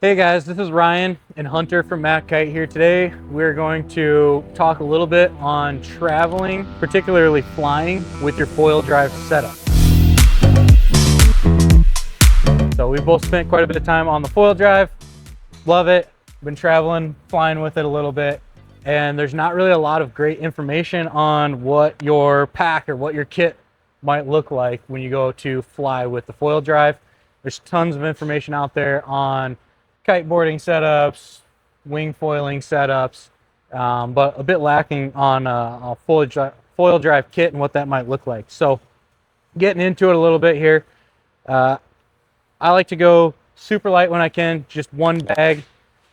Hey guys, this is Ryan and Hunter from MACkite here today. We're going to talk a little bit on traveling, particularly flying with your foil drive setup. So we both spent quite a bit of time on the foil drive. Love it. Been traveling, flying with it a little bit. And there's not really a lot of great information on what your pack or what your kit might look like when you go to fly with the foil drive. There's tons of information out there on kiteboarding setups, wing foiling setups, but a bit lacking on a foil drive kit and what that might look like. So getting into it a little bit here, I like to go super light when I can, just one bag.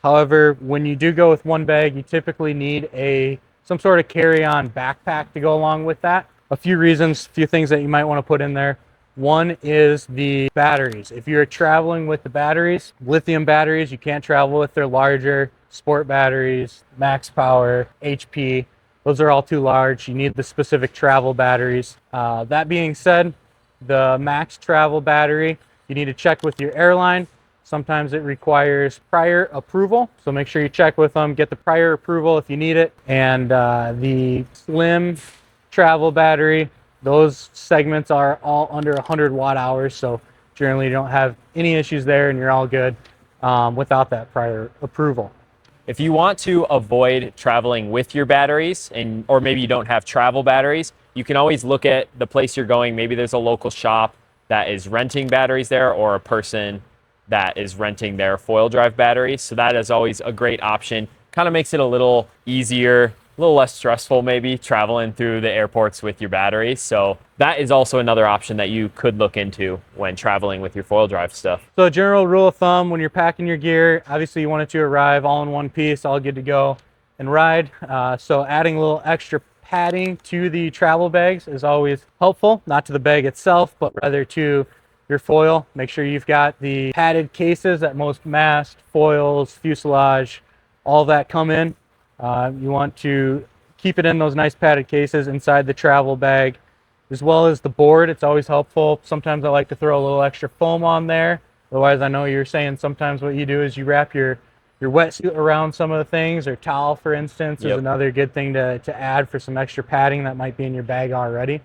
However, when you do go with one bag, you typically need some sort of carry-on backpack to go along with that. A few reasons, a few things that you might want to put in there. One is the batteries. If you're traveling with the batteries, lithium batteries, you can't travel with their larger sport batteries, max power, HP. Those are all too large. You need the specific travel batteries. That being said, the max travel battery, you need to check with your airline. Sometimes it requires prior approval, so make sure you check with them, get the prior approval if you need it. And the slim travel battery, those segments are all under 100 watt hours, so generally you don't have any issues there and you're all good without that prior approval. If you want to avoid traveling with your batteries, or maybe you don't have travel batteries, you can always look at the place you're going. Maybe there's a local shop that is renting batteries there, or a person that is renting their foil drive batteries. So that is always a great option. Kind of makes it a little easier, a little less stressful maybe, traveling through the airports with your batteries. So that is also another option that you could look into when traveling with your foil drive stuff. So a general rule of thumb, when you're packing your gear, obviously you want it to arrive all in one piece, all good to go and ride. So adding a little extra padding to the travel bags is always helpful, not to the bag itself, but rather to your foil. Make sure you've got the padded cases that most mast, foils, fuselage, all that come in. You want to keep it in those nice padded cases inside the travel bag, as well as the board. It's always helpful. Sometimes I like to throw a little extra foam on there. Otherwise, I know you're saying sometimes what you do is you wrap your wetsuit around some of the things, or towel, for instance, is another good thing to add for some extra padding that might be in your bag already.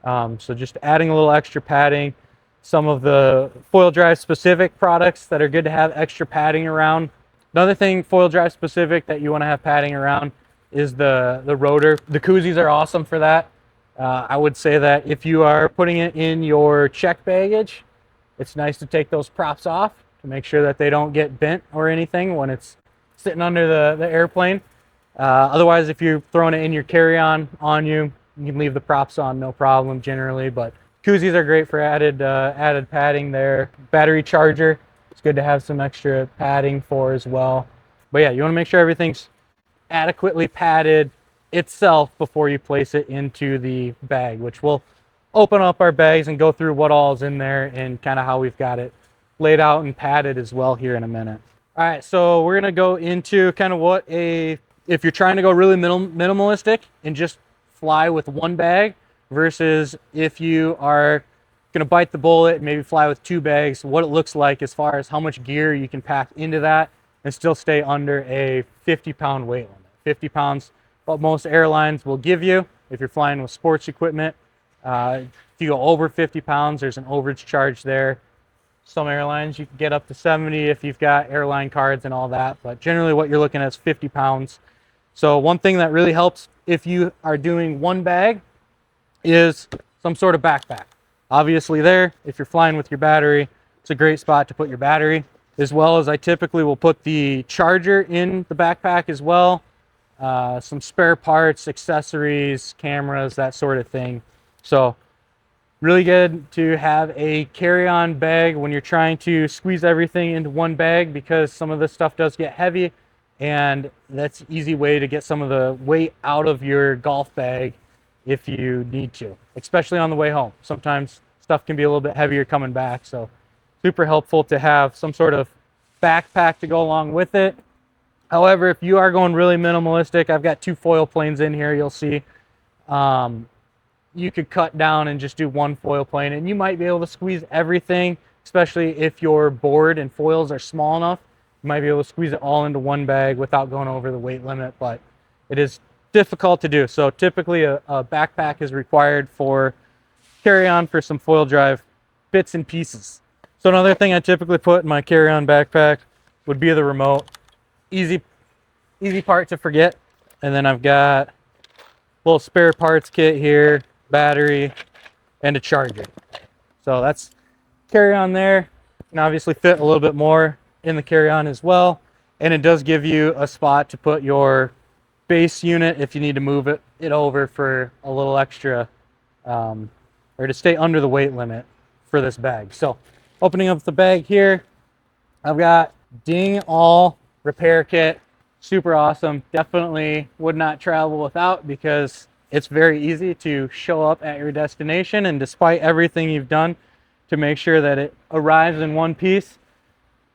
So just adding a little extra padding. Some of the foil drive specific products that are good to have extra padding around. Another thing foil drive specific that you want to have padding around is the rotor. The koozies are awesome for that. I would say that if you are putting it in your check baggage, it's nice to take those props off to make sure that they don't get bent or anything when it's sitting under the airplane. Otherwise, if you're throwing it in your carry-on on you, you can leave the props on, no problem generally, but koozies are great for added padding there. Battery charger, it's good to have some extra padding for as well. But yeah, you want to make sure everything's adequately padded itself before you place it into the bag, which we'll open up our bags and go through what all is in there and kind of how we've got it laid out and padded as well here in a minute. All right, so we're gonna go into kind of if you're trying to go really minimalistic and just fly with one bag, versus if you are going to bite the bullet and maybe fly with two bags, what it looks like as far as how much gear you can pack into that and still stay under a 50-pound weight limit. 50 pounds, what most airlines will give you if you're flying with sports equipment. If you go over 50 pounds, there's an overage charge there. Some airlines, you can get up to 70 if you've got airline cards and all that, but generally what you're looking at is 50 pounds. So one thing that really helps if you are doing one bag is some sort of backpack. Obviously there, if you're flying with your battery, it's a great spot to put your battery, as well as I typically will put the charger in the backpack as well, some spare parts, accessories, cameras, that sort of thing. So really good to have a carry-on bag when you're trying to squeeze everything into one bag, because some of this stuff does get heavy, and that's an easy way to get some of the weight out of your golf bag if you need to, especially on the way home. Sometimes stuff can be a little bit heavier coming back, so super helpful to have some sort of backpack to go along with it. However, if you are going really minimalistic, I've got two foil planes in here, you'll see. You could cut down and just do one foil plane, and you might be able to squeeze everything, especially if your board and foils are small enough. You might be able to squeeze it all into one bag without going over the weight limit, but it is difficult to do. So typically a backpack is required for carry-on for some foil drive bits and pieces. So another thing I typically put in my carry-on backpack would be the remote. Easy part to forget. And then I've got a little spare parts kit here, battery, and a charger. So that's carry-on there. And obviously fit a little bit more in the carry-on as well. And it does give you a spot to put your base unit if you need to move it over for a little extra, or to stay under the weight limit for this bag. So opening up the bag here, I've got Ding All repair kit. Super awesome. Definitely would not travel without, because it's very easy to show up at your destination, and despite everything you've done to make sure that it arrives in one piece,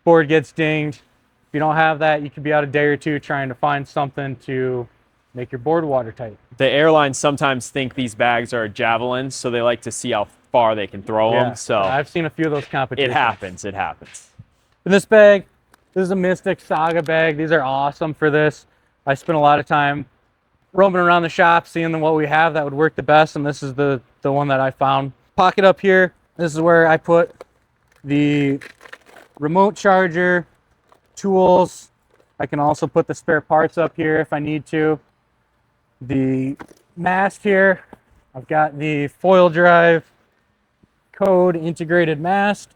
board gets dinged. If you don't have that, you could be out a day or two trying to find something to make your board watertight. The airlines sometimes think these bags are javelins, so they like to see how far they can throw them. So I've seen a few of those competitions. it happens. It happens. In this bag, this is a Mystic Saga bag. These are awesome for this. I spent a lot of time roaming around the shop, seeing what we have that would work the best, and this is the one that I found. Pocket up here, this is where I put the remote charger, tools. I can also put the spare parts up here if I need to. The mast here, I've got the foil drive code integrated mast.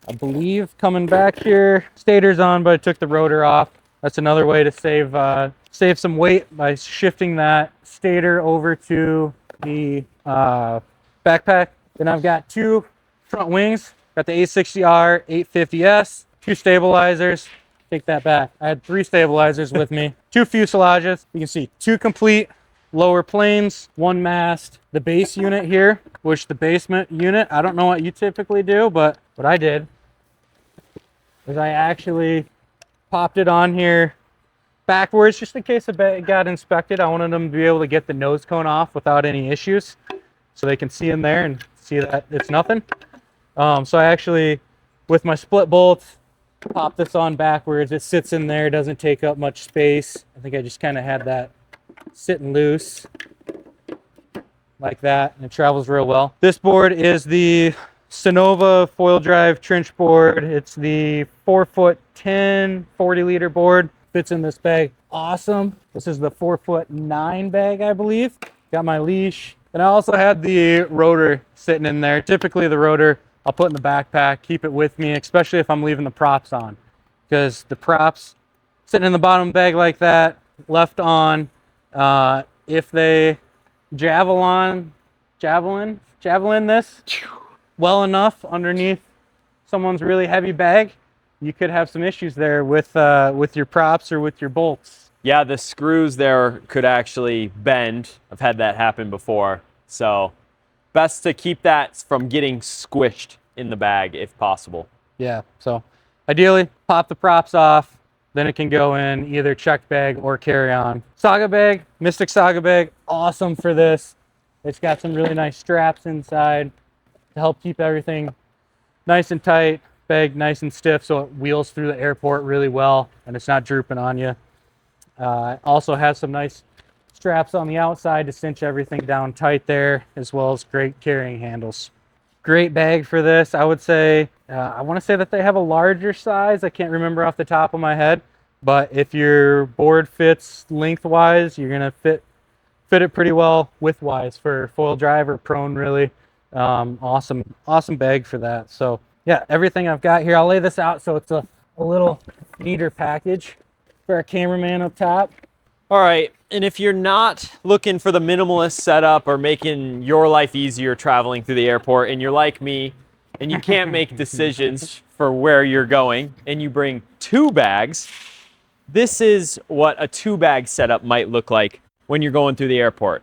I believe coming back here, stator's on, but I took the rotor off. That's another way to save some weight by shifting that stator over to the backpack. Then I've got two front wings. Got the A60R 850S, two stabilizers. Take that back. I had three stabilizers with me, two fuselages. You can see two complete lower planes, one mast, the base unit here, which the basement unit, I don't know what you typically do, but what I did is I actually popped it on here backwards just in case it got inspected. I wanted them to be able to get the nose cone off without any issues, so they can see in there and see that it's nothing. So I actually, with my split bolts, pop this on backwards. It sits in there, doesn't take up much space. I think I just kind of had that sitting loose like that, and it travels real well. This board is the Sonova foil drive trench board. It's the 4'10", 40-liter board. Fits in this bag. Awesome. This is the 4'9" bag, I believe. Got my leash. And I also had the rotor sitting in there. Typically the rotor I'll put in the backpack, keep it with me, especially if I'm leaving the props on, because the props sitting in the bottom bag like that, left on, if they javelin this well enough underneath someone's really heavy bag, you could have some issues there with your props or with your bolts. Yeah, the screws there could actually bend. I've had that happen before. So best to keep that from getting squished in the bag if possible. Yeah, so ideally pop the props off, then it can go in either checked bag or carry on. Saga bag, Mystic Saga bag, awesome for this. It's got some really nice straps inside to help keep everything nice and tight, bag nice and stiff so it wheels through the airport really well and it's not drooping on you. Also has some nice straps on the outside to cinch everything down tight there, as well as great carrying handles. Great bag for this. I would say, I want to say that they have a larger size. I can't remember off the top of my head, but if your board fits lengthwise, you're going to fit it pretty well widthwise for foil drive or prone, really. Awesome bag for that. So yeah, everything I've got here, I'll lay this out so it's a little neater package for our cameraman up top. All right, and if you're not looking for the minimalist setup or making your life easier traveling through the airport, and you're like me, and you can't make decisions for where you're going, and you bring two bags, this is what a two-bag setup might look like when you're going through the airport.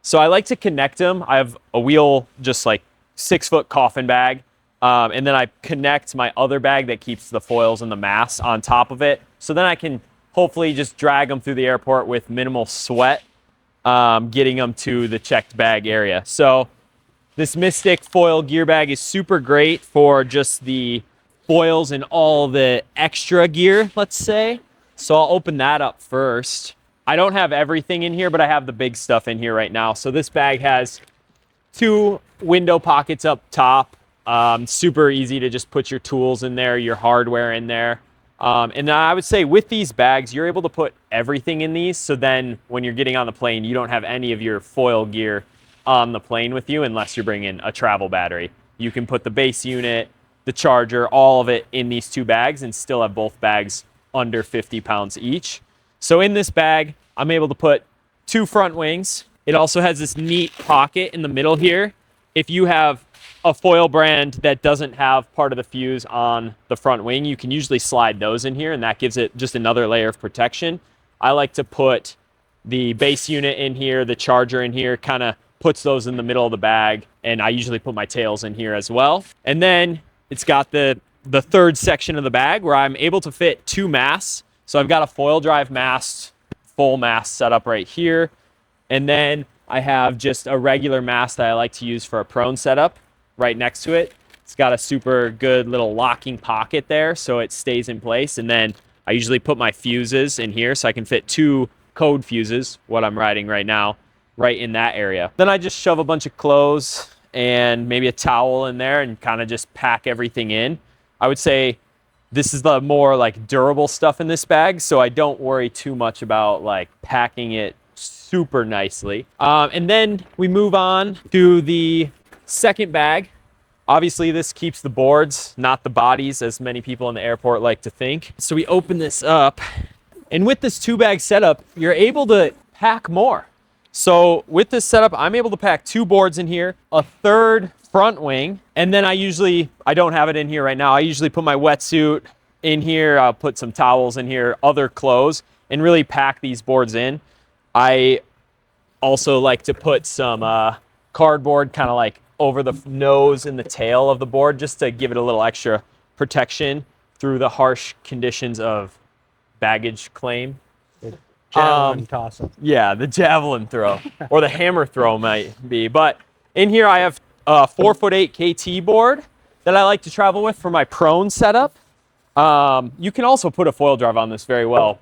So I like to connect them. I have a wheel, just like 6-foot coffin bag, and then I connect my other bag that keeps the foils and the mass on top of it. So then I can hopefully just drag them through the airport with minimal sweat, getting them to the checked bag area. So this Mystic foil gear bag is super great for just the foils and all the extra gear, let's say. So I'll open that up first. I don't have everything in here, but I have the big stuff in here right now. So this bag has 2 window pockets up top. Super easy to just put your tools in there, your hardware in there. And I would say with these bags, you're able to put everything in these. So then when you're getting on the plane, you don't have any of your foil gear on the plane with you unless you're bringing a travel battery. You can put the base unit, the charger, all of it in these 2 bags and still have both bags under 50 pounds each. So in this bag, I'm able to put 2 front wings. It also has this neat pocket in the middle here. If you have a foil brand that doesn't have part of the fuse on the front wing, you can usually slide those in here and that gives it just another layer of protection. I like to put the base unit in here, the charger in here, kind of puts those in the middle of the bag, and I usually put my tails in here as well. And then it's got the third section of the bag where I'm able to fit 2 masts. So I've got a foil drive mast, full mast set up right here. And then I have just a regular mast that I like to use for a prone setup right next to it. It's got a super good little locking pocket there so it stays in place. And then I usually put my fuses in here so I can fit 2 code fuses, what I'm riding right now, right in that area. Then I just shove a bunch of clothes and maybe a towel in there and kind of just pack everything in. I would say this is the more like durable stuff in this bag, so I don't worry too much about like packing it super nicely. And then we move on to the second bag. Obviously this keeps the boards, not the bodies, as many people in the airport like to think. So we open this up, and with this 2-bag setup, you're able to pack more. So with this setup, I'm able to pack 2 boards in here, a 3rd front wing, and then I don't have it in here right now. I usually put my wetsuit in here. I'll put some towels in here, other clothes, and really pack these boards in. I also like to put some cardboard kind of like over the nose and the tail of the board just to give it a little extra protection through the harsh conditions of baggage claim. Javelin toss. Yeah, the javelin throw or the hammer throw might be. But in here I have a 4'8" KT board that I like to travel with for my prone setup. You can also put a foil drive on this very well,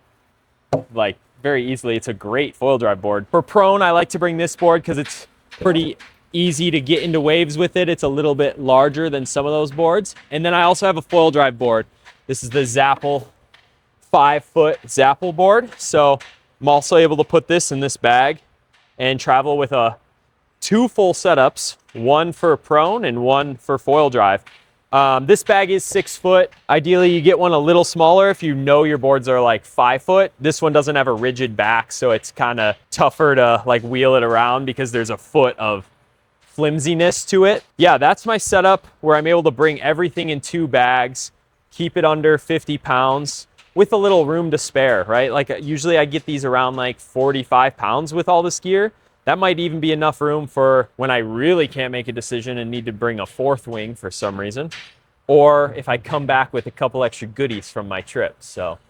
like very easily. It's a great foil drive board. For prone, I like to bring this board because it's pretty easy to get into waves with it. It's a little bit larger than some of those boards. And then I also have a foil drive board. This is the Zapple 5-foot Zapple board. So I'm also able to put this in this bag and travel with 2 full setups, 1 for prone and 1 for foil drive. This bag is 6 foot. Ideally, you get one a little smaller if you know your boards are like 5 foot. This one doesn't have a rigid back, so it's kind of tougher to like wheel it around because there's a foot of flimsiness to it. Yeah, that's my setup where I'm able to bring everything in 2 bags, keep it under 50 pounds with a little room to spare, right? Like usually I get these around like 45 pounds with all this gear. That might even be enough room for when I really can't make a decision and need to bring a 4th wing for some reason, or if I come back with a couple extra goodies from my trip. So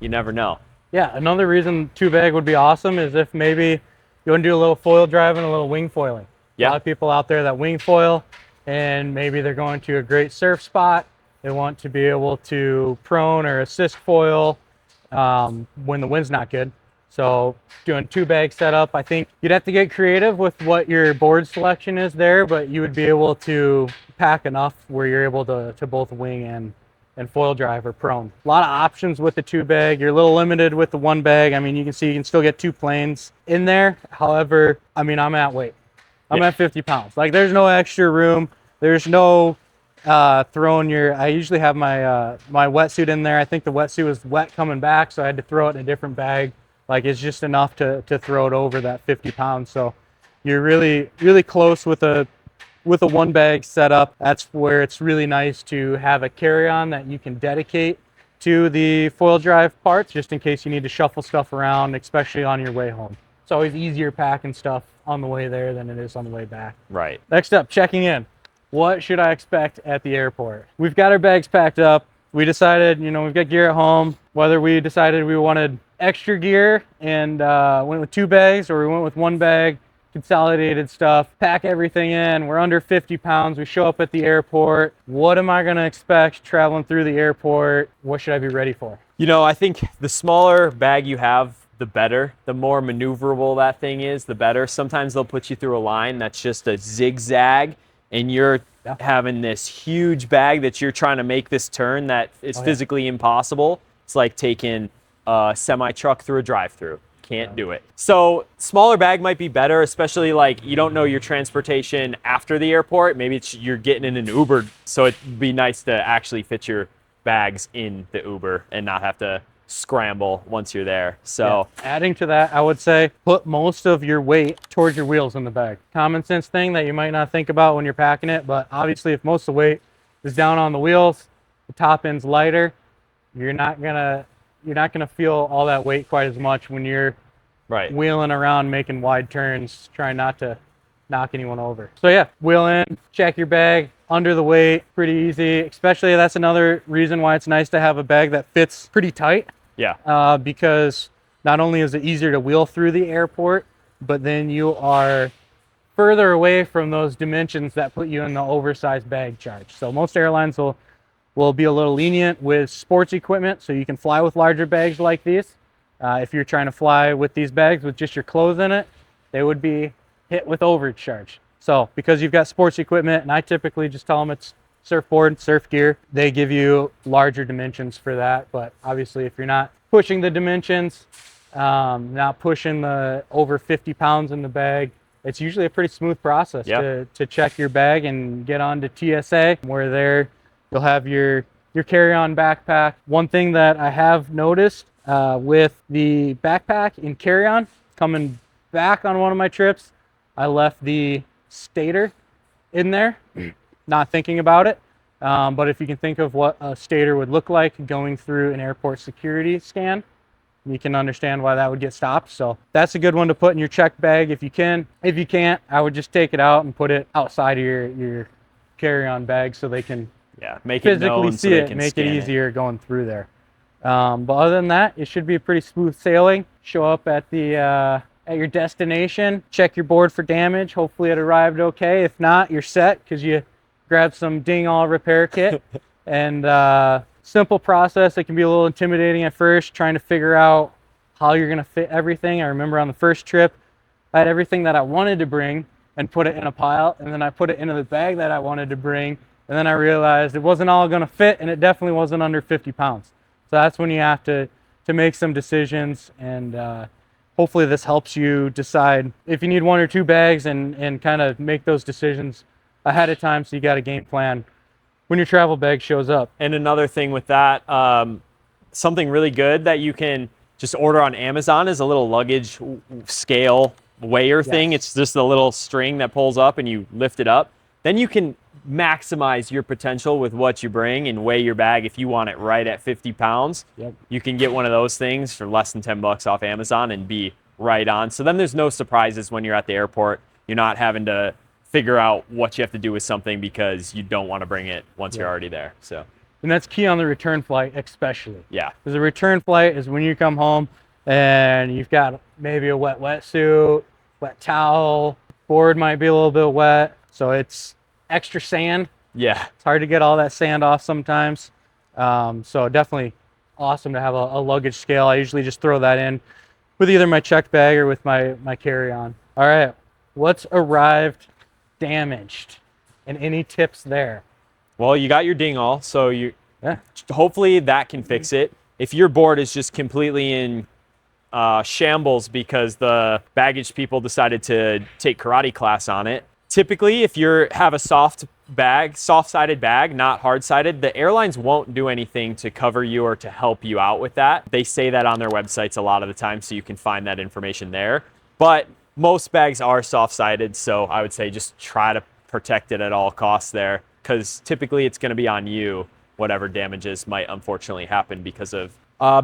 you never know. Yeah, another reason 2-bag would be awesome is if maybe you want to do a little foil drive and a little wing foiling. Yeah. A lot of people out there that wing foil and maybe they're going to a great surf spot. They want to be able to prone or assist foil when the wind's not good. So doing 2-bag setup, I think you'd have to get creative with what your board selection is there, but you would be able to pack enough where you're able to both wing and foil drive or prone. A lot of options with the 2-bag. You're a little limited with the 1-bag. I mean, you can see you can still get 2 planes in there. However, I mean, I'm at weight. I'm at 50 pounds. Like there's no extra room. There's no throwing your, I usually have my my wetsuit in there. I think the wetsuit was wet coming back, so I had to throw it in a different bag. Like it's just enough to throw it over that 50 pounds. So you're really, really close with a 1-bag setup. That's where it's really nice to have a carry-on that you can dedicate to the foil drive parts, just in case you need to shuffle stuff around, especially on your way home. It's always easier packing stuff on the way there than it is on the way back. Right. Next up, checking in. What should I expect at the airport? We've got our bags packed up. We decided, you know, we've got gear at home, whether we decided we wanted extra gear and went with 2 bags or we went with 1 bag. consolidated stuff, pack everything in. We're under 50 pounds. We show up at the airport. What am I going to expect traveling through the airport? What should I be ready for? You know, I think the smaller bag you have, the better. The more maneuverable that thing is, the better. Sometimes they'll put you through a line that's just a zigzag, and you're having this huge bag that you're trying to make this turn that is physically impossible. It's like taking a semi truck through a drive-through. Can't do it. So smaller bag might be better, especially like you don't know your transportation after the airport. Maybe you're getting in an Uber, so it'd be nice to actually fit your bags in the Uber and not have to scramble once you're there. So adding to that, I would say put most of your weight towards your wheels in the bag. Common sense thing that you might not think about when you're packing it, but obviously if most of the weight is down on the wheels, the top end's lighter, you're not gonna feel all that weight quite as much when you're wheeling around making wide turns, trying not to knock anyone over. So yeah, wheel in, check your bag, under the weight, pretty easy. Especially that's another reason why it's nice to have a bag that fits pretty tight. Because not only is it easier to wheel through the airport, but then you are further away from those dimensions that put you in the oversized bag charge. So most airlines will be a little lenient with sports equipment, so you can fly with larger bags like these. If you're trying to fly with these bags with just your clothes in it, they would be hit with overcharge. So because you've got sports equipment, and I typically just tell them it's surfboard, surf gear, they give you larger dimensions for that. But obviously if you're not pushing the dimensions, not pushing the over 50 pounds in the bag, it's usually a pretty smooth process to check your bag and get on to TSA, where there you'll have your carry-on backpack. One thing that I have noticed with the backpack and carry-on, coming back on one of my trips, I left the stator in there, not thinking about it. But if you can think of what a stator would look like going through an airport security scan, you can understand why that would get stopped. So that's a good one to put in your checked bag if you can. If you can't, I would just take it out and put it outside of your carry-on bag so they can make it physically see it, make it easier going through there. But other than that, it should be a pretty smooth sailing. Show up at the at your destination, check your board for damage. Hopefully it arrived okay. If not, you're set because you grabbed some ding-all repair kit. And simple process. It can be a little intimidating at first, trying to figure out how you're gonna fit everything. I remember on the first trip, I had everything that I wanted to bring and put it in a pile, and then I put it into the bag that I wanted to bring, and then I realized it wasn't all gonna fit, and it definitely wasn't under 50 pounds. So that's when you have to make some decisions, and hopefully this helps you decide if you need one or two bags and kind of make those decisions ahead of time so you got a game plan when your travel bag shows up. And another thing with that, something really good that you can just order on Amazon is a little luggage scale weigher thing. It's just a little string that pulls up and you lift it up. Then you can maximize your potential with what you bring and weigh your bag. If you want it right at 50 pounds, you can get one of those things for less than 10 bucks off Amazon and be right on. So then there's no surprises when you're at the airport. You're not having to figure out what you have to do with something because you don't want to bring it once you're already there. So, and that's key on the return flight, especially. Yeah. Because the return flight is when you come home and you've got maybe a wet wetsuit, wet towel, board might be a little bit wet. So it's extra sand. Yeah. It's hard to get all that sand off sometimes. So definitely awesome to have a luggage scale. I usually just throw that in with either my checked bag or with my carry-on. All right. What's arrived damaged, and any tips there? Well, you got your ding-all, so hopefully that can fix it. If your board is just completely in shambles because the baggage people decided to take karate class on it, typically if you have a soft-sided bag, not hard-sided, the airlines won't do anything to cover you or to help you out with that. They say that on their websites a lot of the time, so you can find that information there. But most bags are soft-sided, so I would say just try to protect it at all costs there, because typically it's going to be on you, whatever damages might unfortunately happen because of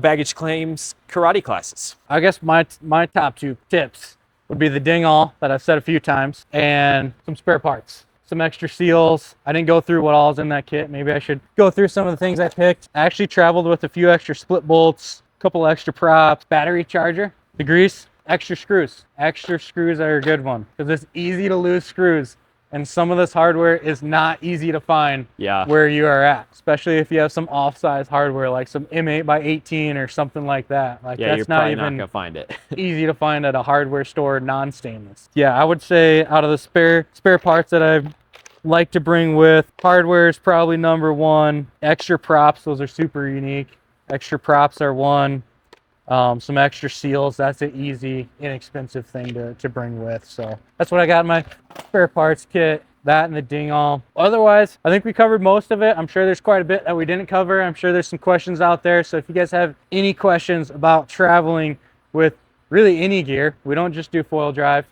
baggage claims karate classes. I guess my top two tips would be the ding-all that I've said a few times, and some spare parts, some extra seals. I didn't go through what all's in that kit. Maybe I should go through some of the things I picked. I actually traveled with a few extra split bolts, a couple extra props, battery charger, the grease. extra screws. Extra screws are a good one because it's easy to lose screws. And some of this hardware is not easy to find where you are at, especially if you have some off-size hardware like some M8 by 18 or something like that. Like Yeah, that's you're not probably even not gonna find it. easy to find at a hardware store, non-stainless. Yeah, I would say out of the spare parts that I like to bring with, hardware is probably number one. Extra props, those are super unique. Extra props are one. Some extra seals, that's an easy, inexpensive thing to bring with. So that's what I got in my spare parts kit, that and the ding-all. Otherwise, I think we covered most of it. I'm sure there's quite a bit that we didn't cover. I'm sure there's some questions out there. So if you guys have any questions about traveling with really any gear, we don't just do foil drive,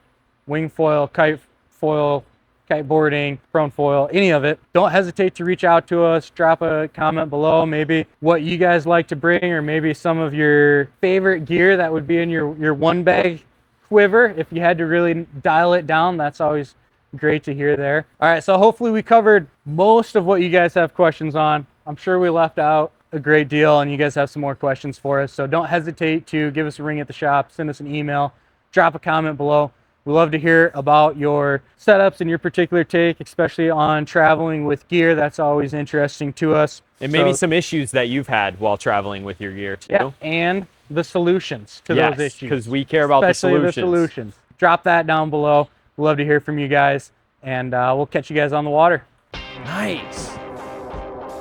wing foil, kite foil, kiteboarding, prone foil, any of it, don't hesitate to reach out to us. Drop a comment below, maybe what you guys like to bring, or maybe some of your favorite gear that would be in your one bag quiver. If you had to really dial it down, that's always great to hear there. All right, so hopefully we covered most of what you guys have questions on. I'm sure we left out a great deal and you guys have some more questions for us. So don't hesitate to give us a ring at the shop, send us an email, drop a comment below. We love to hear about your setups and your particular take, especially on traveling with gear. That's always interesting to us. And maybe some issues that you've had while traveling with your gear too. Yeah, and the solutions to those issues. Because we care about the solutions. Drop that down below. We'd love to hear from you guys, and we'll catch you guys on the water. Nice.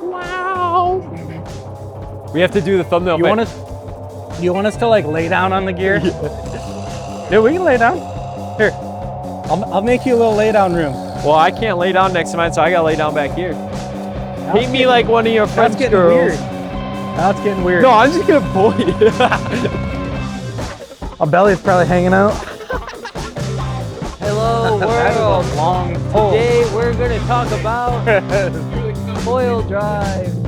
Wow. We have to do the thumbnail. You want us to like lay down on the gear? Yeah, we can lay down. Here, I'll make you a little lay down room. Well, I can't lay down next to mine, so I gotta lay down back here. Paint me like one of your French girls. Weird. Now it's getting weird. No, I'm just gonna pull you. My belly's probably hanging out. Hello world. Long pole. Today we're gonna talk about foil drive.